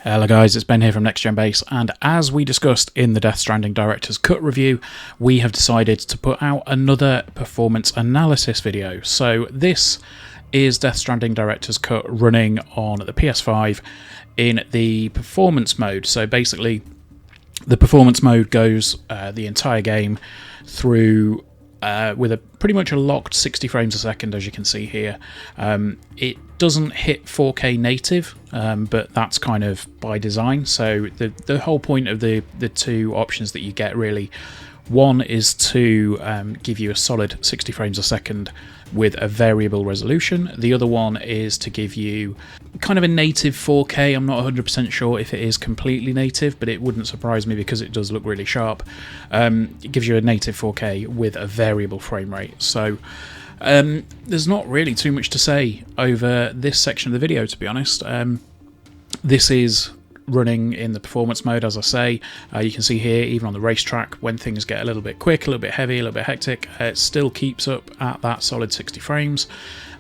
Hello guys, it's Ben here from Next Gen Base, and as we discussed in the Death Stranding Director's Cut review, we have decided to put out another performance analysis video. So this is Death Stranding Director's Cut running on the PS5 in the performance mode. So basically, the performance mode goes the entire game through with a pretty much a locked 60 frames a second, as you can see here. It doesn't hit 4K native, but that's kind of by design. So the whole point of the two options that you get, really, one is to give you a solid 60 frames a second with a variable resolution. The other one is to give you kind of a native 4K. I'm not 100% sure if it is completely native, but it wouldn't surprise me because it does look really sharp. It gives you a native 4K with a variable frame rate. So there's not really too much to say over this section of the video, to be honest. This is running in the performance mode, as I say. You can see here, even on the racetrack, when things get a little bit quick, a little bit heavy, a little bit hectic, it still keeps up at that solid 60 frames.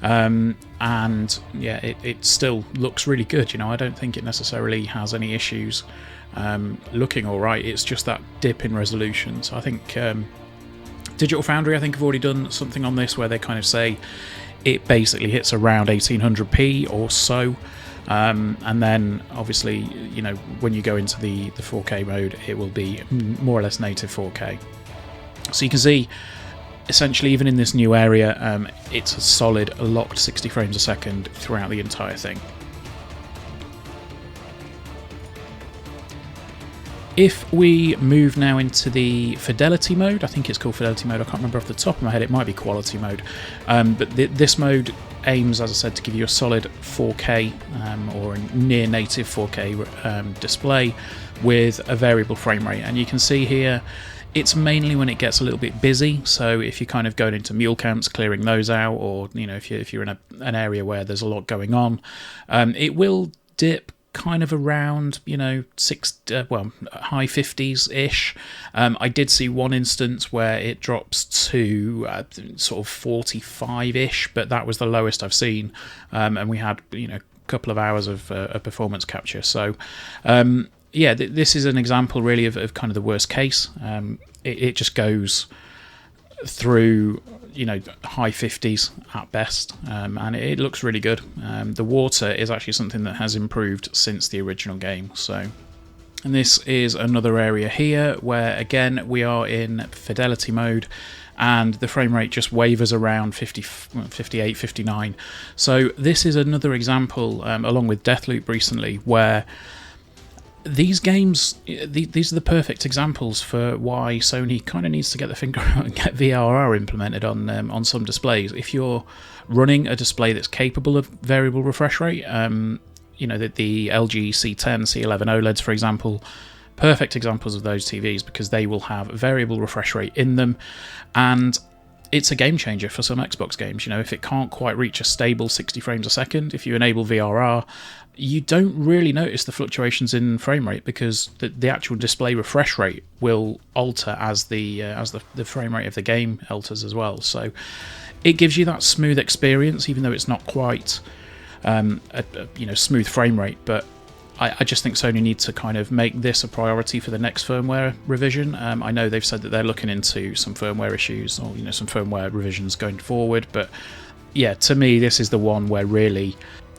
And yeah, it still looks really good. You know, I don't think it necessarily has any issues looking all right. It's just that dip in resolution. So I think Digital Foundry, I think, have already done something on this where they kind of say it basically hits around 1800p or so. And then obviously, you know, when you go into the 4K mode, it will be more or less native 4K. So you can see, essentially, even in this new area, it's a solid locked 60 frames a second throughout the entire thing. If we move now into the Fidelity Mode, I think it's called Fidelity Mode, I can't remember off the top of my head, it might be Quality Mode, but this mode aims, as I said, to give you a solid 4K or a near native 4K display with a variable frame rate. And you can see here, it's mainly when it gets a little bit busy. So if you're kind of going into mule camps, clearing those out, or you know, if you're in an area where there's a lot going on, it will dip kind of around, you know, high 50s ish. I did see one instance where it drops to sort of 45 ish, but that was the lowest I've seen, and we had, you know, a couple of hours of performance capture. So yeah, this is an example really of kind of the worst case. It just goes through, you know, high 50s at best, and it looks really good. The water is actually something that has improved since the original game. So, and this is another area here where again we are in Fidelity Mode, and the frame rate just wavers around 50, 58, 59. So this is another example, along with Deathloop recently, where these games, these are the perfect examples for why Sony kind of needs to get the finger out and get VRR implemented on some displays. If you're running a display that's capable of variable refresh rate, you know, the LG C10, C11 OLEDs, for example, perfect examples of those TVs because they will have variable refresh rate in them, and it's a game changer for some Xbox games. You know, if it can't quite reach a stable 60 frames a second, if you enable VRR, you don't really notice the fluctuations in frame rate because the actual display refresh rate will alter as the frame rate of the game alters as well. So it gives you that smooth experience, even though it's not quite you know, smooth frame rate. But I just think Sony needs to kind of make this a priority for the next firmware revision. I know they've said that they're looking into some firmware issues, or you know, some firmware revisions going forward. But yeah, to me, this is the one where really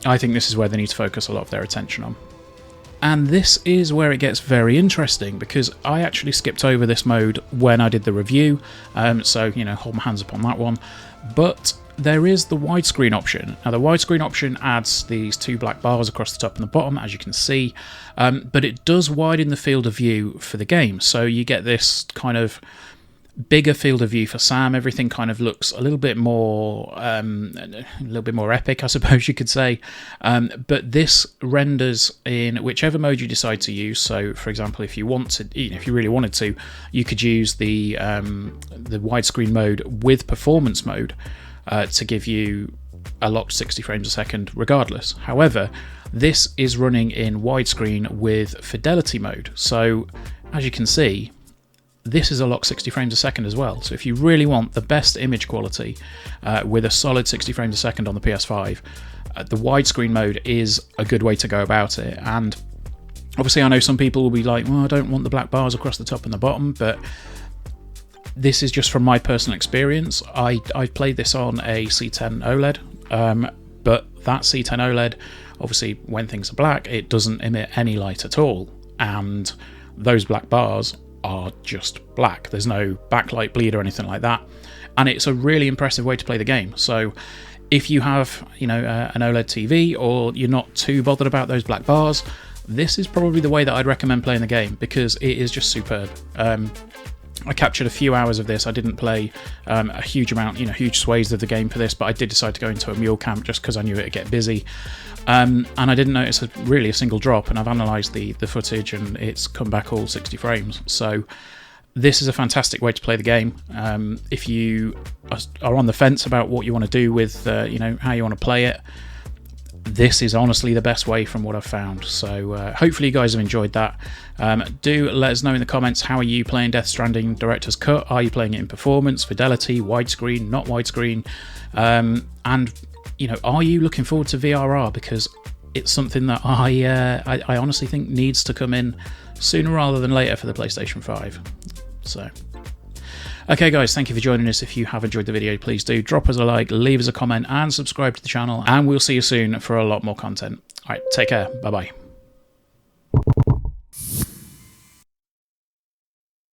I think this is where they need to focus a lot of their attention on. And this is where it gets very interesting, because I actually skipped over this mode when I did the review, so you know, hold my hands up on that one. But there is the widescreen option. Now the widescreen option adds these two black bars across the top and the bottom, as you can see, but it does widen the field of view for the game. So you get this kind of bigger field of view for Sam. Everything kind of looks a little bit more epic, I suppose you could say. But this renders in whichever mode you decide to use. So, for example, if you really wanted to, you could use the widescreen mode with performance mode to give you a locked 60 frames a second, regardless. However, this is running in widescreen with Fidelity Mode. So, as you can see, this is a locked 60 frames a second as well. So if you really want the best image quality with a solid 60 frames a second on the PS5, the widescreen mode is a good way to go about it. And Obviously, I know some people will be like, well, I don't want the black bars across the top and the bottom, but this is just from my personal experience. I played this on a C10 OLED, but that C10 OLED, obviously, when things are black, it doesn't emit any light at all, and those black bars are just black. There's no backlight bleed or anything like that, and it's a really impressive way to play the game. So if you have, an OLED TV, or you're not too bothered about those black bars, this is probably the way that I'd recommend playing the game, because it is just superb. I captured a few hours of this. I didn't play a huge amount, huge swathes of the game for this, but I did decide to go into a mule camp just because I knew it'd get busy. And I didn't notice really a single drop, and I've analysed the footage and it's come back all 60 frames. So this is a fantastic way to play the game. If you are on the fence about what you want to do with, how you want to play it, this is honestly the best way from what I've found. So hopefully you guys have enjoyed that. Do let us know in the comments, how are you playing Death Stranding Director's Cut? Are you playing it in performance, fidelity, widescreen, not widescreen? And are you looking forward to VRR? Because it's something that I honestly think needs to come in sooner rather than later for the PlayStation 5. So okay guys, thank you for joining us. If you have enjoyed the video, please do drop us a like, leave us a comment and subscribe to the channel, and we'll see you soon for a lot more content. Alright, take care, bye bye.